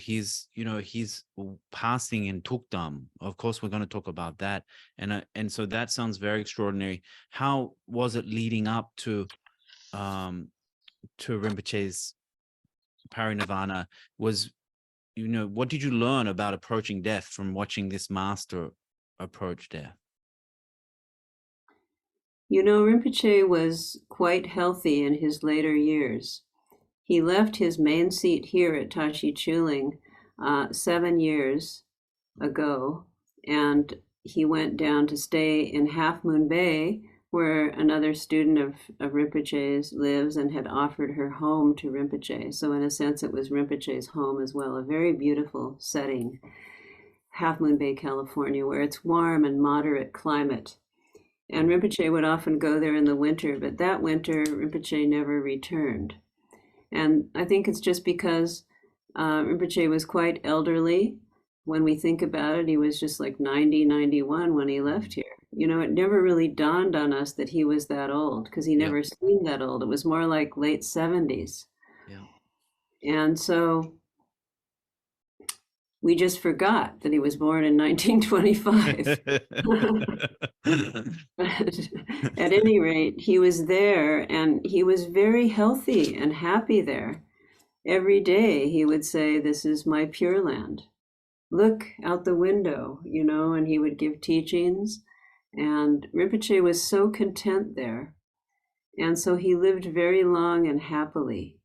he's passing in Thukdam. Of course, we're going to talk about that, and so that sounds very extraordinary. How was it leading up to Rinpoche's parinirvana? Was what did you learn about approaching death from watching this master approach death? Rinpoche was quite healthy in his later years. He left his main seat here at Tashi Chuling 7 years ago, and he went down to stay in Half Moon Bay, where another student of Rinpoche's lives, and had offered her home to Rinpoche. So in a sense, it was Rinpoche's home as well, a very beautiful setting, Half Moon Bay, California, where it's warm and moderate climate. And Rinpoche would often go there in the winter, but that winter, Rinpoche never returned. And I think it's just because Rinpoche was quite elderly. When we think about it, he was just like 90, 91 when he left here. It never really dawned on us that he was that old, because he never seemed that old. It was more like late 70s. Yeah. And so we just forgot that he was born in 1925. But at any rate, he was there, and he was very healthy and happy there. Every day he would say, "This is my Pure Land. Look out the window," and he would give teachings. And Rinpoche was so content there. And so he lived very long and happily.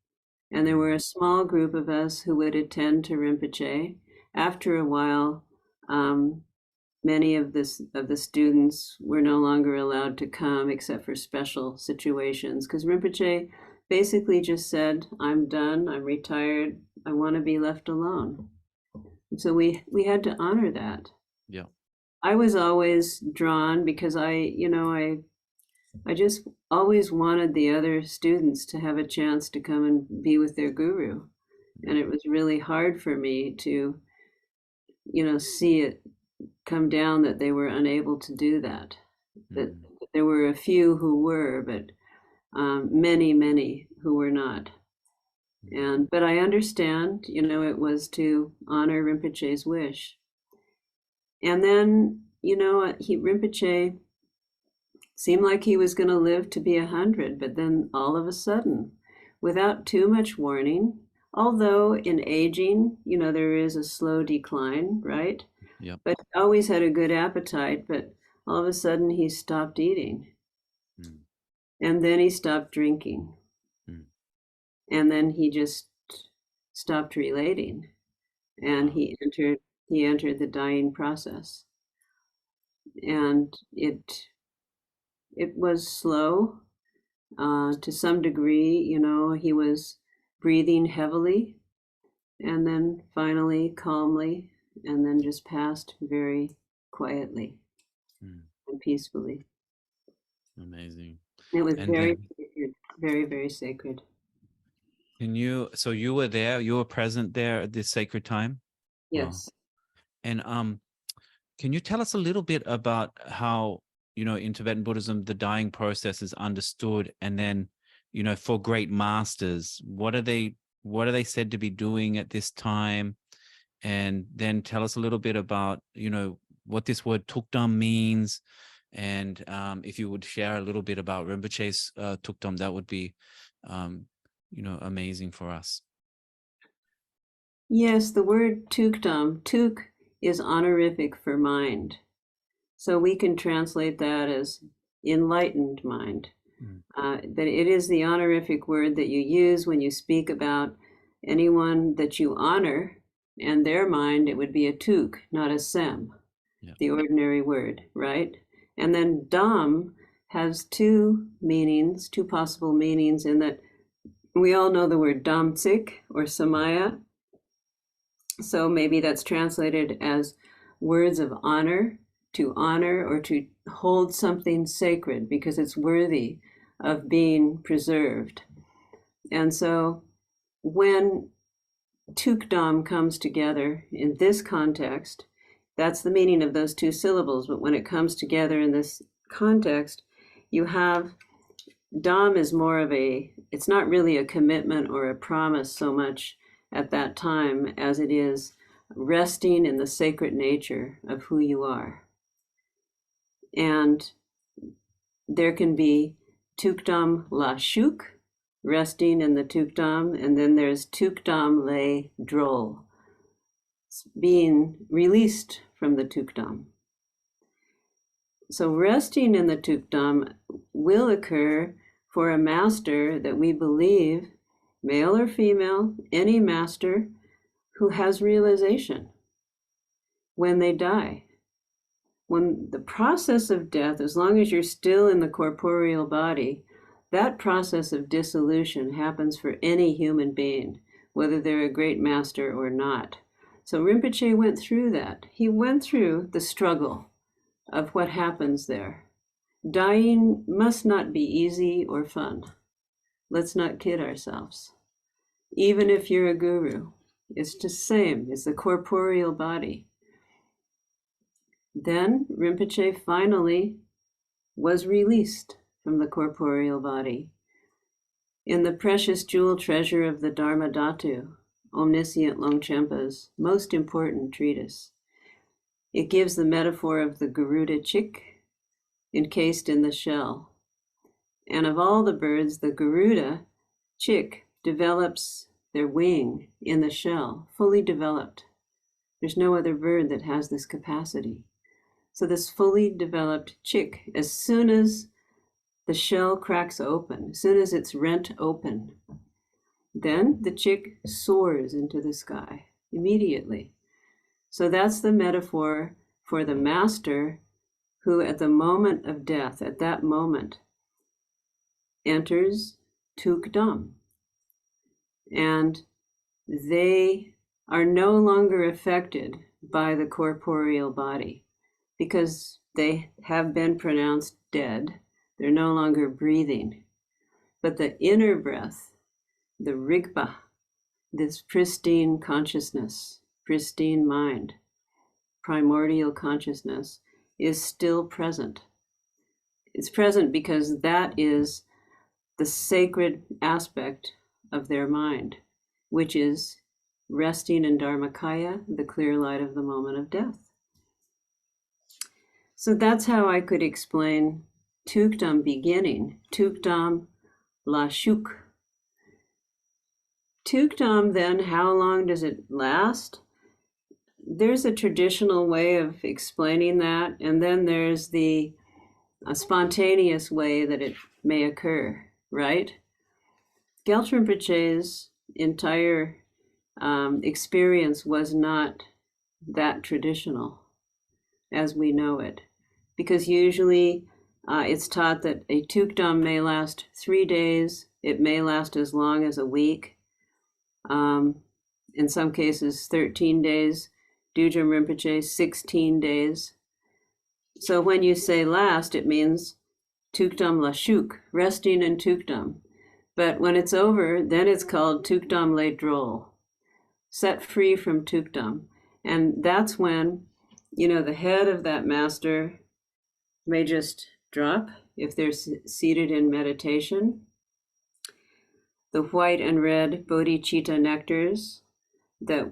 And there were a small group of us who would attend to Rinpoche. After a while, many of the students were no longer allowed to come except for special situations, because Rinpoche basically just said, "I'm done, I'm retired, I want to be left alone." And so we had to honor that. Yeah. I was always drawn because I just always wanted the other students to have a chance to come and be with their guru. And it was really hard for me to, see it come down that they were unable to do that. That there were a few who were, but many, many who were not. But I understand, it was to honor Rinpoche's wish. And then, Rinpoche seemed like he was going to live to be 100, but then all of a sudden, without too much warning, although in aging, there is a slow decline, right? Yeah. But he always had a good appetite, but all of a sudden he stopped eating. And then he stopped drinking. And then he just stopped relating. And he entered the dying process. And it was slow to some degree. He was breathing heavily, and then finally calmly, and then just passed very quietly and peacefully. Amazing. It was very sacred, very, very sacred. So you were there, you were present there at this sacred time? Yes. Wow. And can you tell us a little bit about how, in Tibetan Buddhism, the dying process is understood, and then, for great masters, what are they said to be doing at this time? And then tell us a little bit about, what this word Thukdam means. And if you would share a little bit about Rinpoche's Thukdam, that would be, amazing for us. Yes, the word Thukdam, Thuk is honorific for mind. So we can translate that as enlightened mind. But it is the honorific word that you use when you speak about anyone that you honor, and their mind, it would be a Thuk, not a Sem, the ordinary word, right? And then Dam has two possible meanings, in that we all know the word Damtsik or Samaya. So maybe that's translated as words of honor, to honor or to hold something sacred because it's worthy of being preserved. And so when Thukdam comes together in this context, that's the meaning of those two syllables. But when it comes together in this context, you have Dam is more of it's not really a commitment or a promise so much at that time as it is resting in the sacred nature of who you are. And there can be Thukdam la shuk, resting in the Thukdam, and then there's Thukdam le drol, being released from the Thukdam. So resting in the Thukdam will occur for a master that we believe, male or female, any master who has realization when they die. When the process of death, as long as you're still in the corporeal body, that process of dissolution happens for any human being, whether they're a great master or not. So Rinpoche went through that. He went through the struggle of what happens there. Dying must not be easy or fun. Let's not kid ourselves. Even if you're a guru, it's the same. It's the corporeal body. Then Rinpoche finally was released from the corporeal body. In the precious jewel treasure of the Dharma Dhatu, Omniscient Longchenpa's most important treatise, it gives the metaphor of the Garuda chick encased in the shell. And of all the birds, the Garuda chick develops their wing in the shell, fully developed. There's no other bird that has this capacity. So this fully developed chick, as soon as the shell cracks open, as soon as it's rent open, then the chick soars into the sky immediately. So that's the metaphor for the master who at the moment of death, at that moment, enters Thukdam. And they are no longer affected by the corporeal body because they have been pronounced dead. They're no longer breathing. But the inner breath, the Rigpa, this pristine consciousness, pristine mind, primordial consciousness, is still present. It's present because that is the sacred aspect of their mind, which is resting in Dharmakaya, the clear light of the moment of death. So that's how I could explain Thukdam beginning, Thukdam la shuk. Thukdam, then, how long does it last? There's a traditional way of explaining that, and then there's the spontaneous way that it may occur, right? Gyaltrul Rinpoche's entire experience was not that traditional as we know it, because usually it's taught that a Thukdam may last 3 days, it may last as long as a week, in some cases 13 days, Dujam Rinpoche 16 days. So when you say last, it means Thukdam la shuk, resting in Thukdam. But when it's over, then it's called Thukdam le drol, set free from Thukdam. And that's when, the head of that master may just drop if they're seated in meditation. The white and red bodhicitta nectars that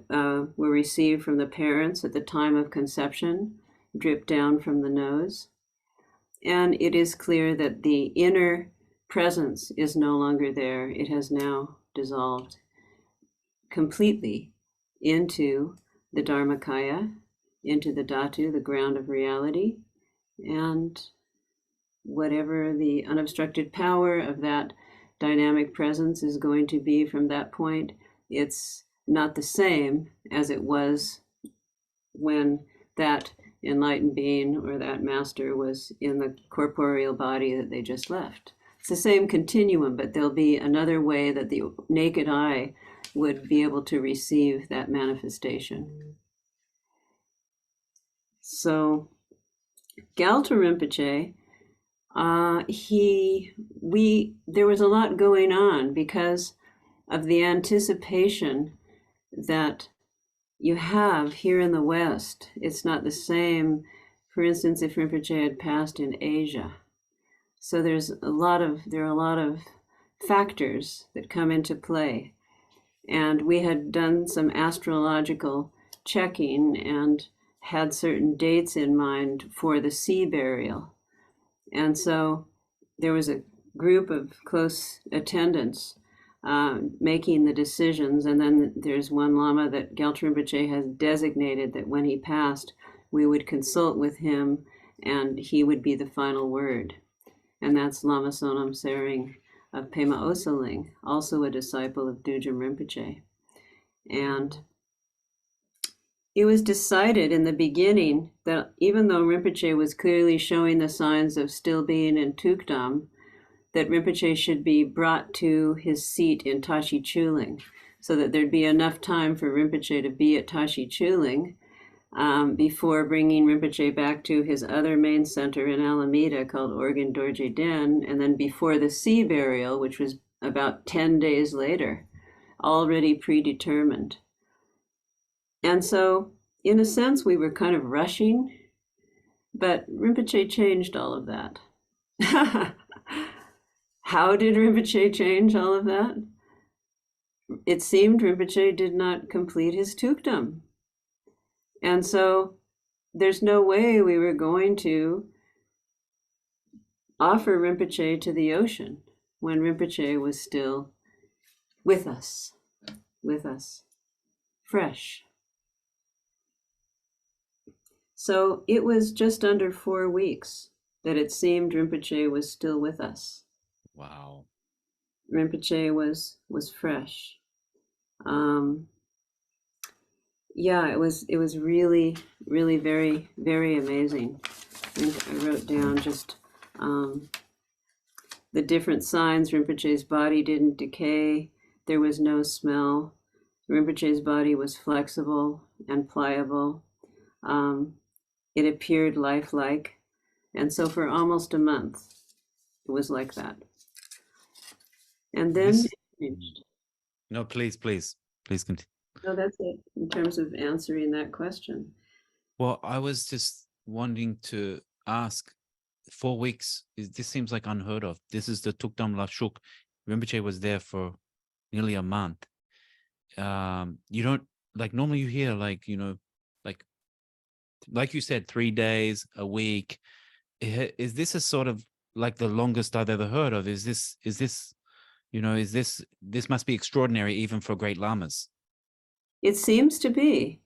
were received from the parents at the time of conception drip down from the nose. And it is clear that the inner presence is no longer there. It has now dissolved completely into the Dharmakaya, into the Dhatu, the ground of reality, and whatever the unobstructed power of that dynamic presence is going to be from that point, it's not the same as it was when that enlightened being or that master was in the corporeal body that they just left. It's the same continuum, but there'll be another way that the naked eye would be able to receive that manifestation. So Gyaltrul Rinpoche, there was a lot going on because of the anticipation that you have here in the West. It's not the same, for instance, if Rinpoche had passed in Asia. So there are a lot of factors that come into play. And we had done some astrological checking and had certain dates in mind for the sea burial. And so there was a group of close attendants making the decisions. And then there's one Lama that Gyaltrul Rinpoche has designated that when he passed, we would consult with him and he would be the final word. And that's Lama Sonam Sering of Pema Osaling, also a disciple of Dujam Rinpoche. And it was decided in the beginning that even though Rinpoche was clearly showing the signs of still being in Thukdam, that Rinpoche should be brought to his seat in Tashi Chuling, so that there'd be enough time for Rinpoche to be at Tashi Chuling before bringing Rinpoche back to his other main center in Alameda called Organ Dorje Den, and then before the sea burial, which was about 10 days later, already predetermined. And so, in a sense, we were kind of rushing, but Rinpoche changed all of that. How did Rinpoche change all of that? It seemed Rinpoche did not complete his Thukdam. And so there's no way we were going to offer Rinpoche to the ocean when Rinpoche was still with us, fresh. So it was just under 4 weeks that it seemed Rinpoche was still with us. Wow. Rinpoche was fresh. Yeah, it was really, really very, very amazing. I think I wrote down just the different signs. Rinpoche's body didn't decay. There was no smell. Rinpoche's body was flexible and pliable. It appeared lifelike. And so for almost a month, it was like that. And then it changed. No, please continue. No, that's it in terms of answering that question. Well, I was just wanting to ask, 4 weeks, this seems like unheard of. This is the Thukdam Lashuk. Rinpoche was there for nearly a month. You don't, like, normally you hear, like, you know, like you said, 3 days, a week. Is this a sort of like the longest I've ever heard of? Is this, you know, this must be extraordinary even for great lamas? It seems to be.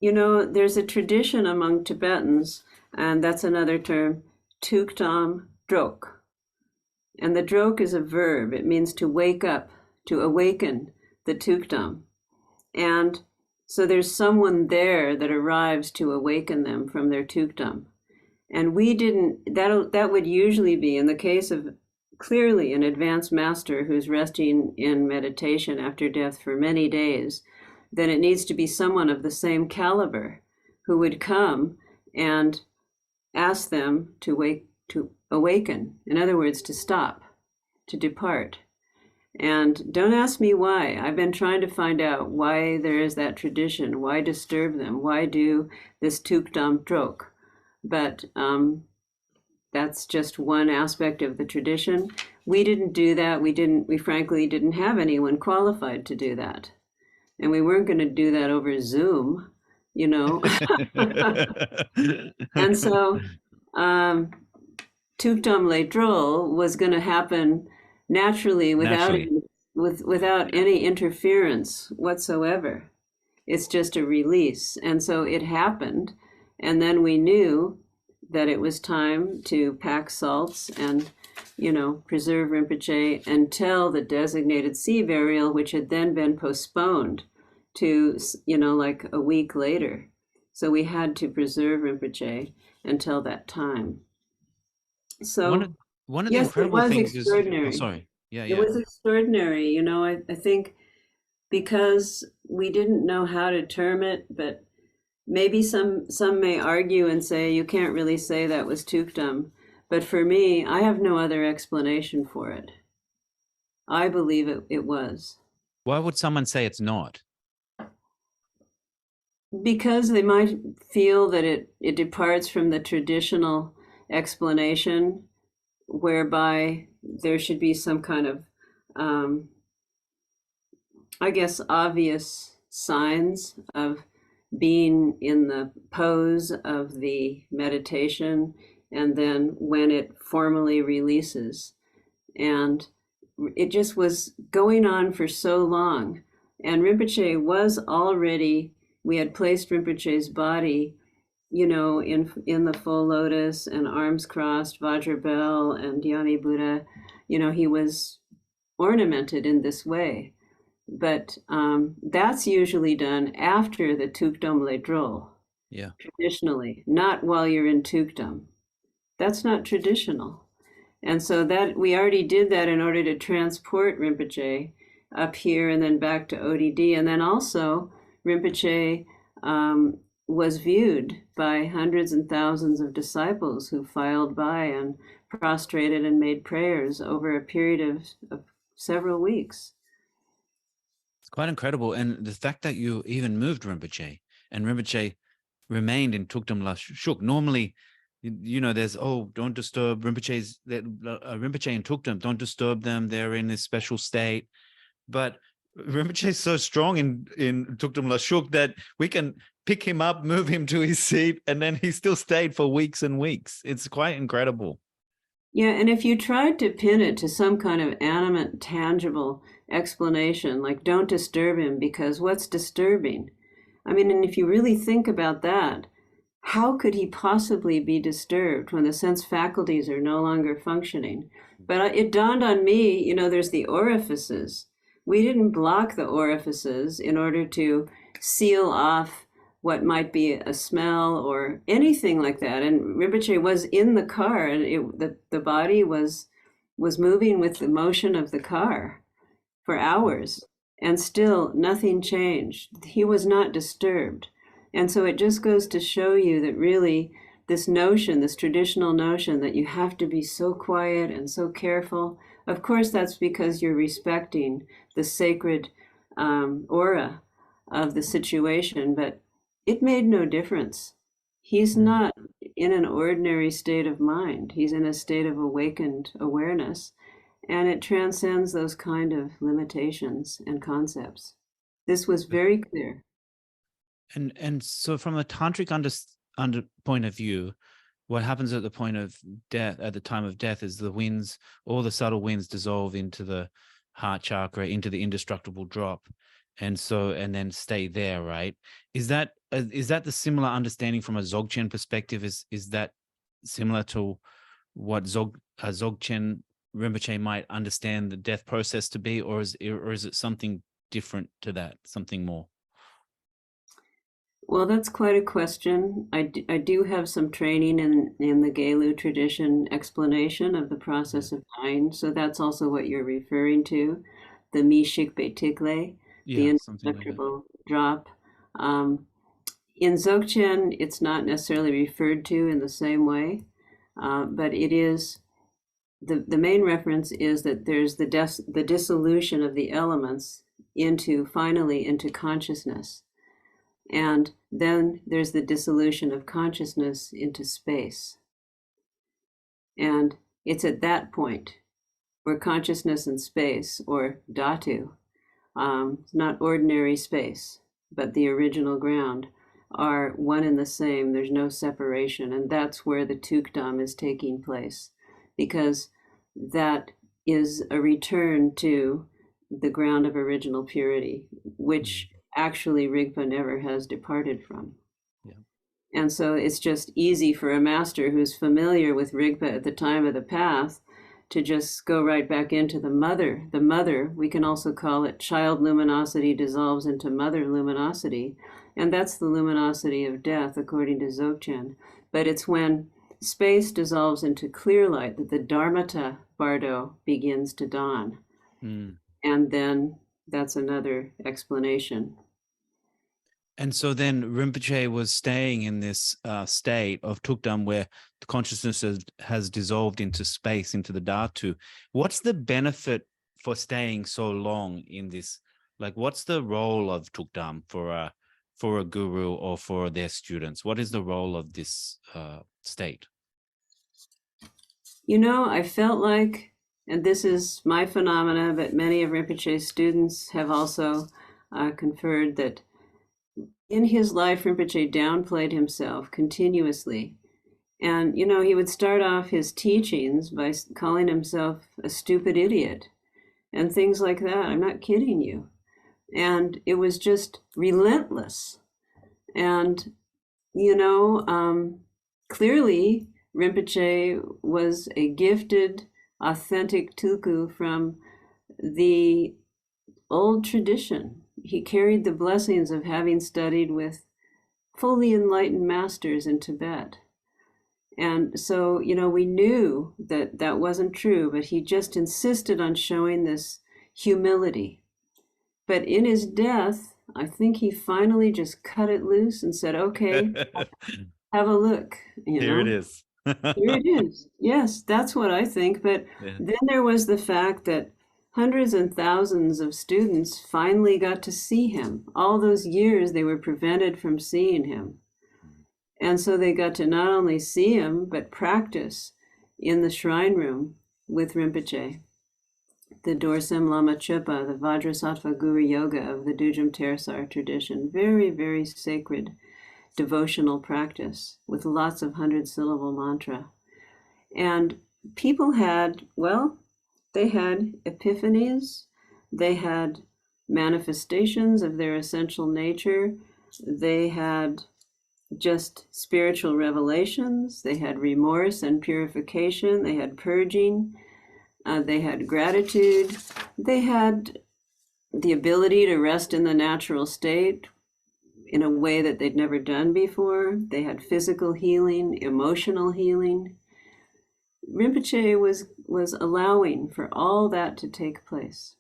You know, there's a tradition among Tibetans, and that's another term, Thukdam drok. And the drok is a verb. It means to wake up, to awaken the Thukdam. And so there's someone there that arrives to awaken them from their Thukdam. And we didn't, that would usually be in the case of clearly an advanced master who's resting in meditation after death for many days, then it needs to be someone of the same caliber who would come and ask them to awaken. In other words, to stop, to depart. And don't ask me why. I've been trying to find out why there is that tradition. Why disturb them? Why do this Thukdam drok? But that's just one aspect of the tradition. We didn't do that. We frankly didn't have anyone qualified to do that. And we weren't going to do that over Zoom, you know. And so Thukdam Ledrol was going to happen naturally without any interference whatsoever. It's just a release. And so it happened. And then we knew that it was time to pack salts and, you know, preserve Rinpoche until the designated sea burial, which had then been postponed to, you know, like a week later. So we had to preserve Rinpoche until that time. So one of the incredible things extraordinary. Is, oh, sorry. Yeah. It was extraordinary. You know, I think because we didn't know how to term it, but maybe some may argue and say you can't really say that was Thukdam. But for me, I have no other explanation for it. I believe it was. Why would someone say it's not? Because they might feel that it departs from the traditional explanation, whereby there should be some kind of I guess, obvious signs of being in the pose of the meditation, and then when it formally releases. And it just was going on for so long. And Rinpoche was already, we had placed Rinpoche's body, you know, in the full lotus and arms crossed, Vajra Bell and Dhyani Buddha. You know, he was ornamented in this way. But that's usually done after the Thukdam Le Drol, Yeah. traditionally, not while you're in Thukdam. That's not traditional. And so that we already did that in order to transport Rinpoche up here and then back to ODD. And then also Rinpoche was viewed by hundreds and thousands of disciples who filed by and prostrated and made prayers over a period of several weeks. It's quite incredible. And the fact that you even moved Rinpoche and Rinpoche remained in Thukdam La Shuk. Normally, you know, there's, oh, don't disturb Rinpoche's, Rinpoche and Thukdam, don't disturb them. They're in this special state. But Rinpoche is so strong in Thukdam La Shuk that we can pick him up, move him to his seat, and then he still stayed for weeks and weeks. It's quite incredible. Yeah, and if you tried to pin it to some kind of animate, tangible explanation, like don't disturb him because what's disturbing? I mean, and if you really think about that, how could he possibly be disturbed when the sense faculties are no longer functioning? But it dawned on me, you know, there's the orifices. We didn't block the orifices in order to seal off what might be a smell or anything like that. And Rinpoche was in the car, and the body was moving with the motion of the car for hours, and still nothing changed. He was not disturbed. And so it just goes to show you that really this notion, this traditional notion that you have to be so quiet and so careful, of course that's because you're respecting the sacred aura of the situation, but it made no difference. He's not in an ordinary state of mind. He's in a state of awakened awareness, and it transcends those kind of limitations and concepts. This was very clear. And so from a tantric under point of view, what happens at the point of death, at the time of death, is the winds, all the subtle winds dissolve into the heart chakra, into the indestructible drop, and then stay there, right? Is that the similar understanding from a Dzogchen perspective? Is that similar to what Dzogchen Rinpoche might understand the death process to be, or is it something different to that, something more? Well, that's quite a question. I do have some training in the Gelu tradition explanation of the process of dying. So that's also what you're referring to, the Mishik Betikle, the indestructible drop. In Dzogchen, it's not necessarily referred to in the same way, but it is, the main reference is that there's the dissolution of the elements finally into consciousness. And then there's the dissolution of consciousness into space. And it's at that point where consciousness and space, or dhatu, not ordinary space, but the original ground, are one and the same. There's no separation. And that's where the Thukdam is taking place, because that is a return to the ground of original purity, which actually Rigpa never has departed from. Yeah. And so it's just easy for a master who's familiar with Rigpa at the time of the path to just go right back into the mother. The mother, we can also call it child luminosity dissolves into mother luminosity. And that's the luminosity of death, according to Dzogchen. But it's when space dissolves into clear light that the Dharmata bardo begins to dawn. And then that's another explanation. And so then Rinpoche was staying in this state of Thukdam where the consciousness has dissolved into space, into the Dhatu. What's the benefit for staying so long in this? Like, what's the role of Thukdam for a guru or for their students? What is the role of this state? You know, I felt like and this is my phenomena, but many of Rinpoche's students have also conferred that in his life, Rinpoche downplayed himself continuously. And, you know, he would start off his teachings by calling himself a stupid idiot and things like that. I'm not kidding you. And it was just relentless. And, you know, clearly Rinpoche was a gifted, authentic tulku from the old tradition. He carried the blessings of having studied with fully enlightened masters in Tibet. And so, you know, we knew that that wasn't true, but he just insisted on showing this humility. But in his death, I think he finally just cut it loose and said, okay, have a look. You Here know? it is. Here it is. Yes, that's what I think. But then there was the fact that hundreds and thousands of students finally got to see him. All those years they were prevented from seeing him. And so they got to not only see him, but practice in the shrine room with Rinpoche. The Dorsem Lama Chupa, the Vajrasattva Guru Yoga of the Dujum Tersar tradition. Very, very sacred devotional practice with lots of 100-syllable mantra. And people had, well, they had epiphanies, they had manifestations of their essential nature, they had just spiritual revelations, they had remorse and purification, they had purging, they had gratitude, they had the ability to rest in the natural state in a way that they'd never done before. They had physical healing, emotional healing. Rinpoche was allowing for all that to take place.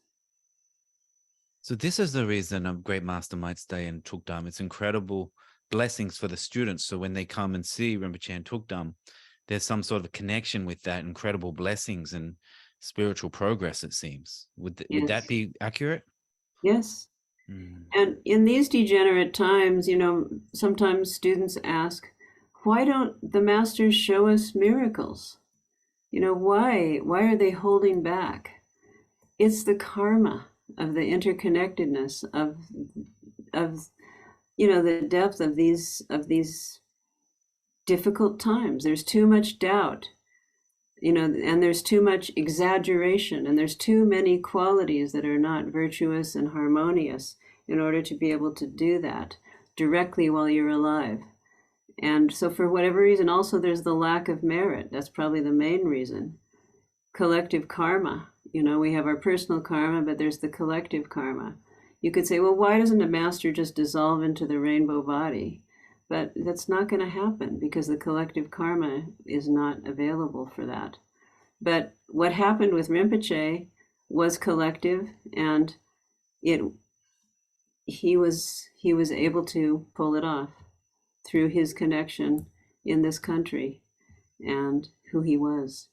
So this is the reason a great master might stay in Thukdam. It's incredible blessings for the students. So when they come and see Rinpoche and Thukdam, there's some sort of connection with that incredible blessings and spiritual progress, it seems. Would that be accurate? Yes. And in these degenerate times, you know, sometimes students ask, why don't the masters show us miracles? You know, why are they holding back? It's the karma of the interconnectedness of you know, the depth of these difficult times. There's too much doubt, you know, and there's too much exaggeration, and there's too many qualities that are not virtuous and harmonious in order to be able to do that directly while you're alive. And so for whatever reason, also there's the lack of merit. That's probably the main reason. Collective karma, you know, we have our personal karma, but there's the collective karma. You could say, well, why doesn't a master just dissolve into the rainbow body? But that's not going to happen because the collective karma is not available for that. But what happened with Rinpoche was collective, and he was able to pull it off through his connection in this country and who he was.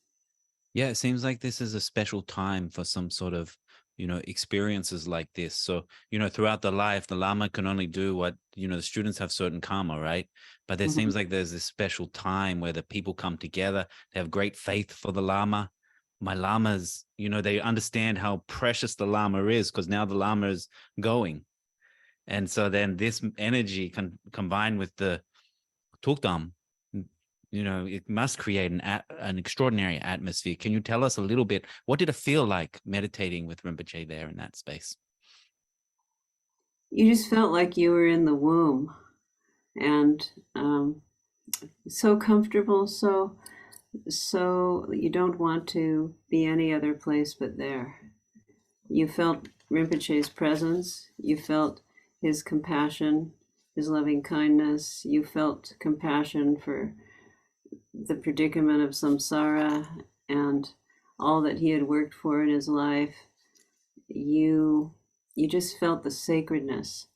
Yeah, it seems like this is a special time for some sort of, you know, experiences like this. So, you know, throughout the life, the Lama can only do what, you know, the students have certain karma, right? But it seems like there's this special time where the people come together, they have great faith for the Lama. My Lamas, you know, they understand how precious the Lama is because now the Lama is going. And so then this energy combined with the Thukdam, you know, it must create an extraordinary atmosphere. Can you tell us a little bit, what did it feel like meditating with Rinpoche there in that space? You just felt like you were in the womb, and so comfortable, so you don't want to be any other place but there. You felt Rinpoche's presence, you felt his compassion, his loving kindness, you felt compassion for the predicament of samsara and all that he had worked for in his life. You just felt the sacredness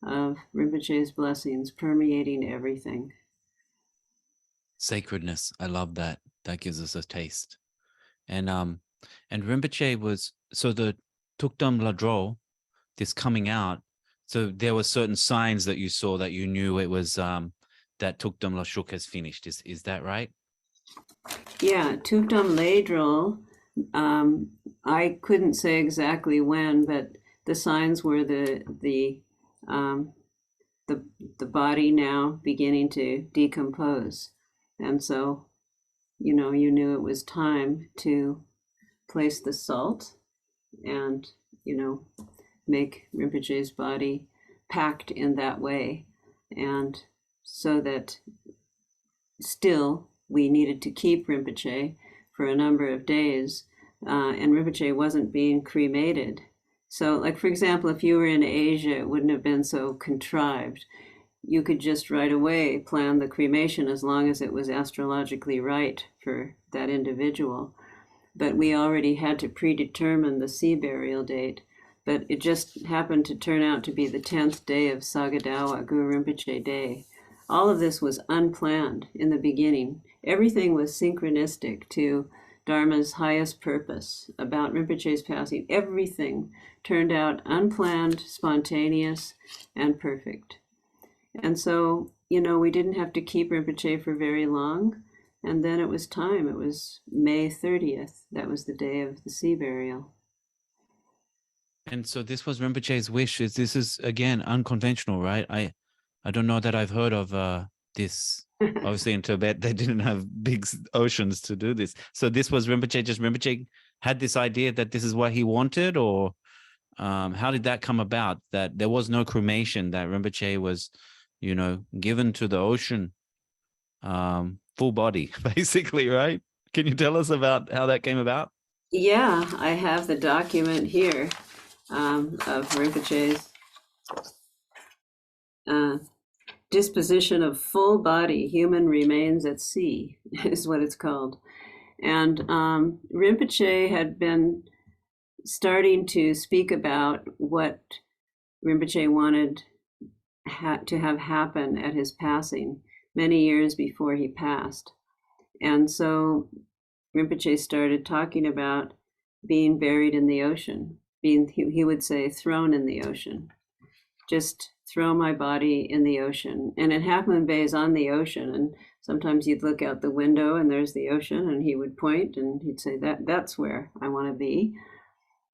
of Rinpoche's blessings permeating everything. Sacredness, I love that. That gives us a taste. And Rinpoche was, so the Thukdam Ladro, this coming out, so there were certain signs that you saw that you knew it was that Thukdam Lashuk has finished. Is that right? Yeah, Thukdam Ladrol I couldn't say exactly when, but the signs were the body now beginning to decompose, and so you knew it was time to place the salt and make Rinpoche's body packed in that way, and so that still we needed to keep Rinpoche for a number of days, and Rinpoche wasn't being cremated. So, like, for example, if you were in Asia, it wouldn't have been so contrived. You could just right away plan the cremation as long as it was astrologically right for that individual. But we already had to predetermine the sea burial date. But it just happened to turn out to be the 10th day of Sagadawa, Guru Rinpoche Day. All of this was unplanned in the beginning. Everything was synchronistic to Dharma's highest purpose about Rinpoche's passing. Everything turned out unplanned, spontaneous, and perfect. And so, we didn't have to keep Rinpoche for very long. And then it was time. It was May 30th. That was the day of the sea burial. And so this was Rinpoche's wish. This is, again, unconventional, right? I don't know that I've heard of this. Obviously in Tibet, they didn't have big oceans to do this. So this was Rinpoche had this idea that this is what he wanted, or how did that come about? That there was no cremation, that Rinpoche was, given to the ocean, full body, basically, right? Can you tell us about how that came about? Yeah, I have the document here of Rinpoche's disposition of full body human remains at sea, is what it's called. And Rinpoche had been starting to speak about what Rinpoche wanted to have happen at his passing many years before he passed. And so Rinpoche started talking about being buried in the ocean, he would say, thrown in the ocean. Just throw my body in the ocean. And in Half Moon Bay is on the ocean, and sometimes you'd look out the window and there's the ocean, and he would point and he'd say, that's where I want to be.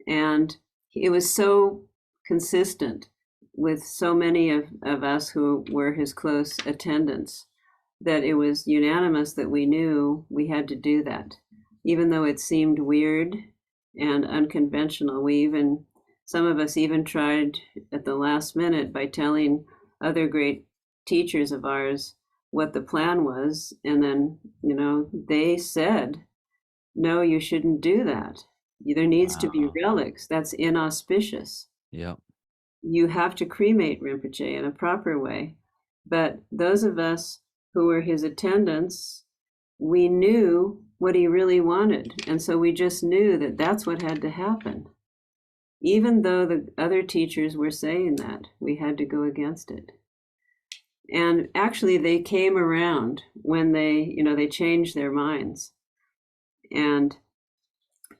And it was so consistent with so many of us who were his close attendants that it was unanimous that we knew we had to do that. Even though it seemed weird and unconventional, some of us even tried at the last minute by telling other great teachers of ours what the plan was. And then, they said, no, you shouldn't do that. There needs to be relics. That's inauspicious. Yeah. You have to cremate Rinpoche in a proper way. But those of us who were his attendants, we knew what he really wanted. And so we just knew that that's what had to happen. Even though the other teachers were saying that, we had to go against it. And actually they came around when they changed their minds. And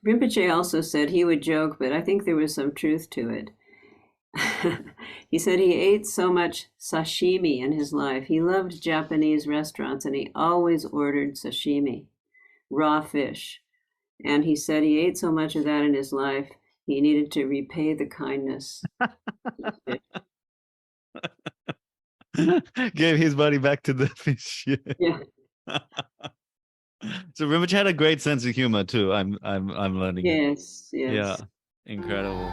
Rinpoche also said, he would joke, but I think there was some truth to it. He said he ate so much sashimi in his life. He loved Japanese restaurants, and he always ordered sashimi, raw fish. And he said he ate so much of that in his life, he needed to repay the kindness. Gave his body back to the fish. Yeah. So Rinpoche had a great sense of humor too. I'm learning. Yes. Yeah, incredible.